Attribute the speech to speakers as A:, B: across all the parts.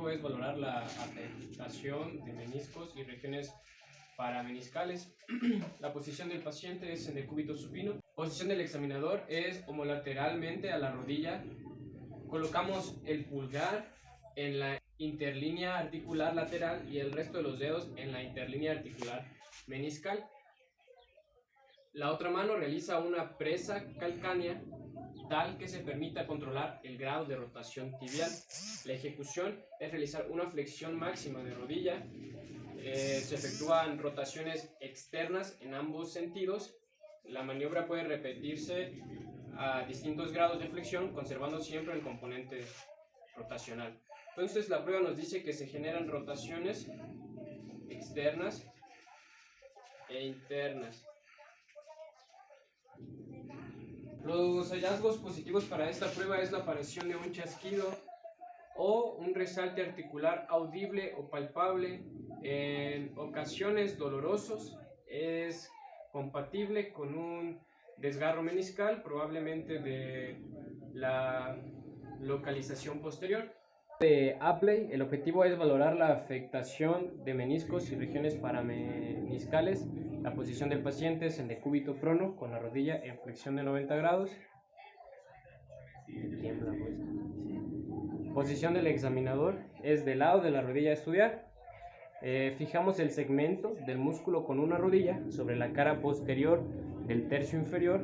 A: objetivo es valorar la afectación de meniscos y regiones parameniscales. La posición del paciente es en decúbito supino. Posición del examinador es homolateralmente a la rodilla. Colocamos el pulgar en la interlínea articular lateral y el resto de los dedos en la interlínea articular meniscal. La otra mano realiza una presa calcánea tal que se permita controlar el grado de rotación tibial. La ejecución es realizar una flexión máxima de rodilla. Se efectúan rotaciones externas en ambos sentidos. La maniobra puede repetirse a distintos grados de flexión, conservando siempre el componente rotacional. Entonces la prueba nos dice que se generan rotaciones externas e internas. Los hallazgos positivos para esta prueba es la aparición de un chasquido o un resalte articular audible o palpable, en ocasiones dolorosos. Es compatible con un desgarro meniscal, probablemente de la localización posterior. De Apley, el objetivo es valorar la afectación de meniscos y regiones parameniscales. La posición del paciente es en decúbito prono con la rodilla en flexión de 90 grados. Tiembla, pues. Posición del examinador es del lado de la rodilla a estudiar. Fijamos el segmento del músculo con una rodilla sobre la cara posterior del tercio inferior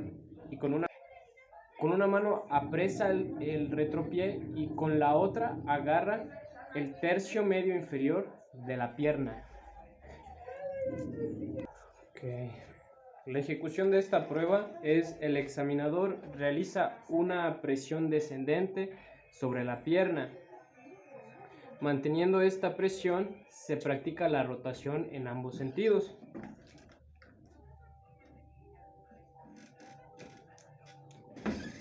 A: y con una mano apresa el retropié y con la otra agarra el tercio medio inferior de la pierna. Okay. La ejecución de esta prueba es: el examinador realiza una presión descendente sobre la pierna. Manteniendo esta presión, se practica la rotación en ambos sentidos.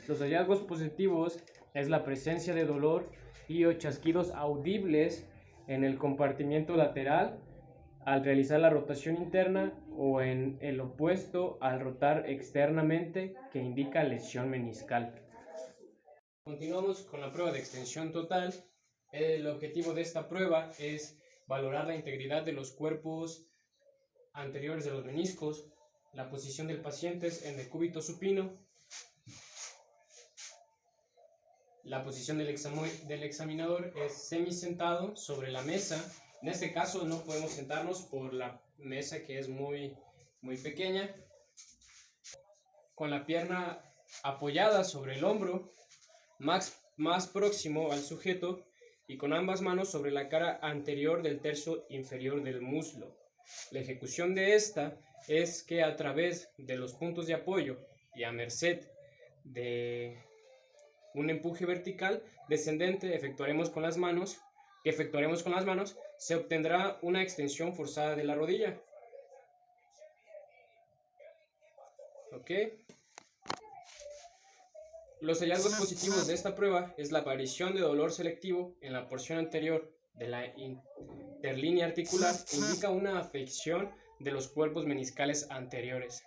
A: Los hallazgos positivos es la presencia de dolor y o chasquidos audibles en el compartimiento lateral al realizar la rotación interna o en el opuesto al rotar externamente, que indica lesión meniscal. Continuamos con la prueba de extensión total. El objetivo de esta prueba es valorar la integridad de los cuerpos anteriores de los meniscos. La posición del paciente es en decúbito supino. La posición del examinador es semisentado sobre la mesa. En este caso no podemos sentarnos por la mesa, que es muy pequeña. Con la pierna apoyada sobre el hombro más próximo al sujeto y con ambas manos sobre la cara anterior del tercio inferior del muslo. La ejecución de esta es que a través de los puntos de apoyo y a merced de un empuje vertical descendente que efectuaremos con las manos, se obtendrá una extensión forzada de la rodilla. ¿Ok? Los hallazgos positivos de esta prueba es la aparición de dolor selectivo en la porción anterior de la interlínea articular, que indica una afección de los cuerpos meniscales anteriores.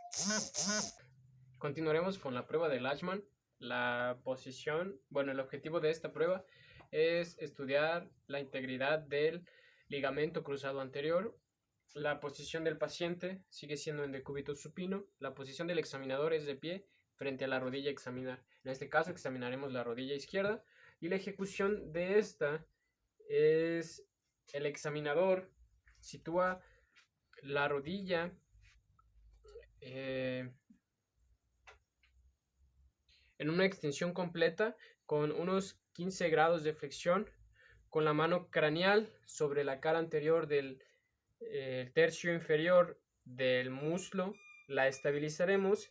A: Continuaremos con la prueba de Lachman. El objetivo de esta prueba es estudiar la integridad del ligamento cruzado anterior. La posición del paciente sigue siendo en decúbito supino. La posición del examinador es de pie frente a la rodilla a examinar. En este caso examinaremos la rodilla izquierda, y la ejecución de esta es: el examinador sitúa la rodilla en una extensión completa con unos 15 grados de flexión, con la mano craneal sobre la cara anterior del tercio inferior del muslo. La estabilizaremos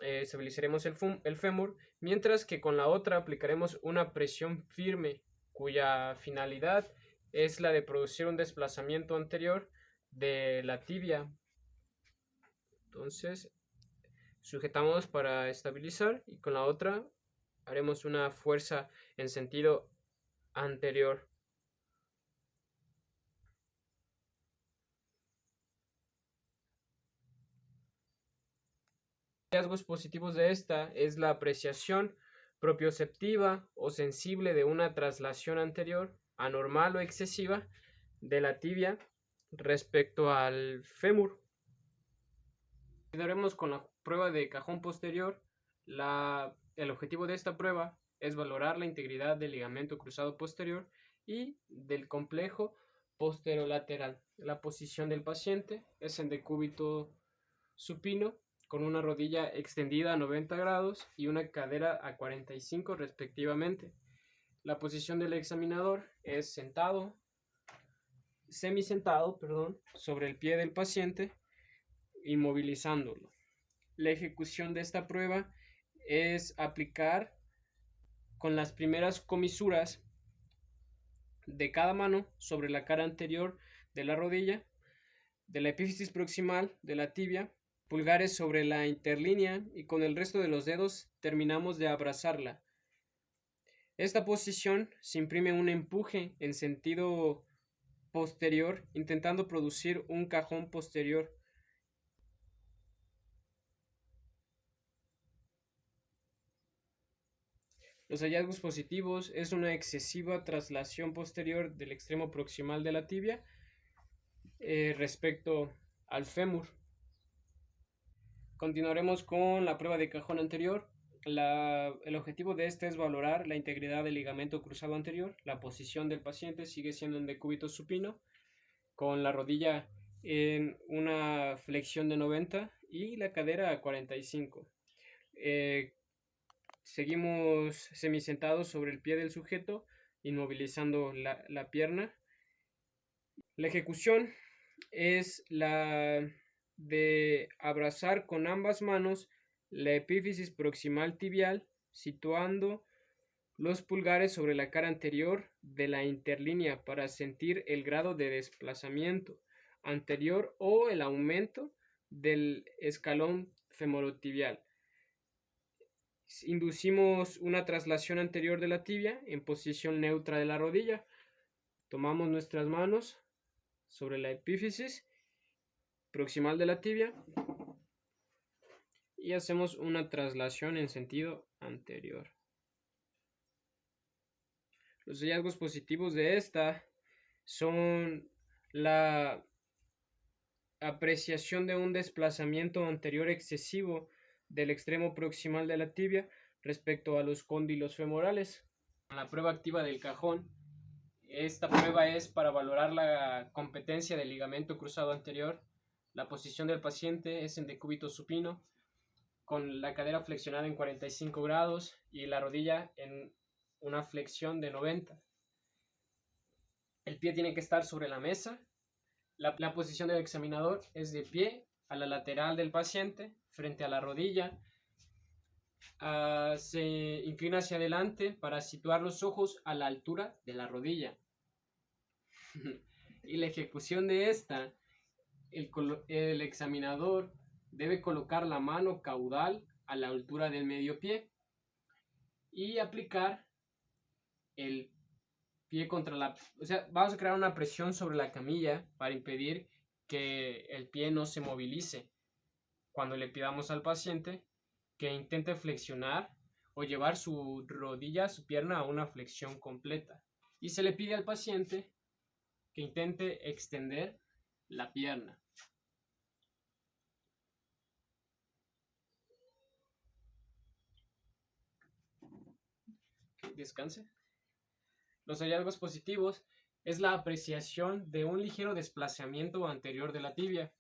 A: el fémur, mientras que con la otra aplicaremos una presión firme, cuya finalidad es la de producir un desplazamiento anterior de la tibia. Entonces sujetamos para estabilizar y con la otra haremos una fuerza en sentido anterior. Hallazgos positivos de esta es la apreciación propioceptiva o sensible de una traslación anterior, anormal o excesiva, de la tibia respecto al fémur. Continuaremos con la prueba de cajón posterior. El objetivo de esta prueba es valorar la integridad del ligamento cruzado posterior y del complejo posterolateral. La posición del paciente es en decúbito supino, con una rodilla extendida a 90 grados y una cadera a 45 respectivamente. La posición del examinador es semisentado, sobre el pie del paciente, inmovilizándolo. La ejecución de esta prueba es aplicar con las primeras comisuras de cada mano sobre la cara anterior de la rodilla, de la epífisis proximal de la tibia, pulgares sobre la interlínea y con el resto de los dedos terminamos de abrazarla. Esta posición se imprime un empuje en sentido posterior, intentando producir un cajón posterior. Los hallazgos positivos es una excesiva traslación posterior del extremo proximal de la tibia respecto al fémur. Continuaremos con la prueba de cajón anterior. El objetivo de esta es valorar la integridad del ligamento cruzado anterior. La posición del paciente sigue siendo en decúbito supino, con la rodilla en una flexión de 90 y la cadera a 45. Seguimos semisentados sobre el pie del sujeto, inmovilizando la pierna. La ejecución es la de abrazar con ambas manos la epífisis proximal tibial, situando los pulgares sobre la cara anterior de la interlínea para sentir el grado de desplazamiento anterior o el aumento del escalón femorotibial. Inducimos una traslación anterior de la tibia en posición neutra de la rodilla. Tomamos nuestras manos sobre la epífisis proximal de la tibia y hacemos una traslación en sentido anterior. Los hallazgos positivos de esta son la apreciación de un desplazamiento anterior excesivo del extremo proximal de la tibia respecto a los cóndilos femorales. La prueba activa del cajón. Esta prueba es para valorar la competencia del ligamento cruzado anterior. La posición del paciente es en decúbito supino, con la cadera flexionada en 45 grados y la rodilla en una flexión de 90. El pie tiene que estar sobre la mesa. La posición del examinador es de pie a la lateral del paciente, frente a la rodilla. Se inclina hacia adelante para situar los ojos a la altura de la rodilla. Y la ejecución de esta, el examinador debe colocar la mano caudal a la altura del medio pie y aplicar el pie vamos a crear una presión sobre la camilla para impedir que el pie no se movilice cuando le pidamos al paciente que intente flexionar o llevar su rodilla, su pierna a una flexión completa. Y se le pide al paciente que intente extender la pierna. Descanse. Los hallazgos positivos es la apreciación de un ligero desplazamiento anterior de la tibia.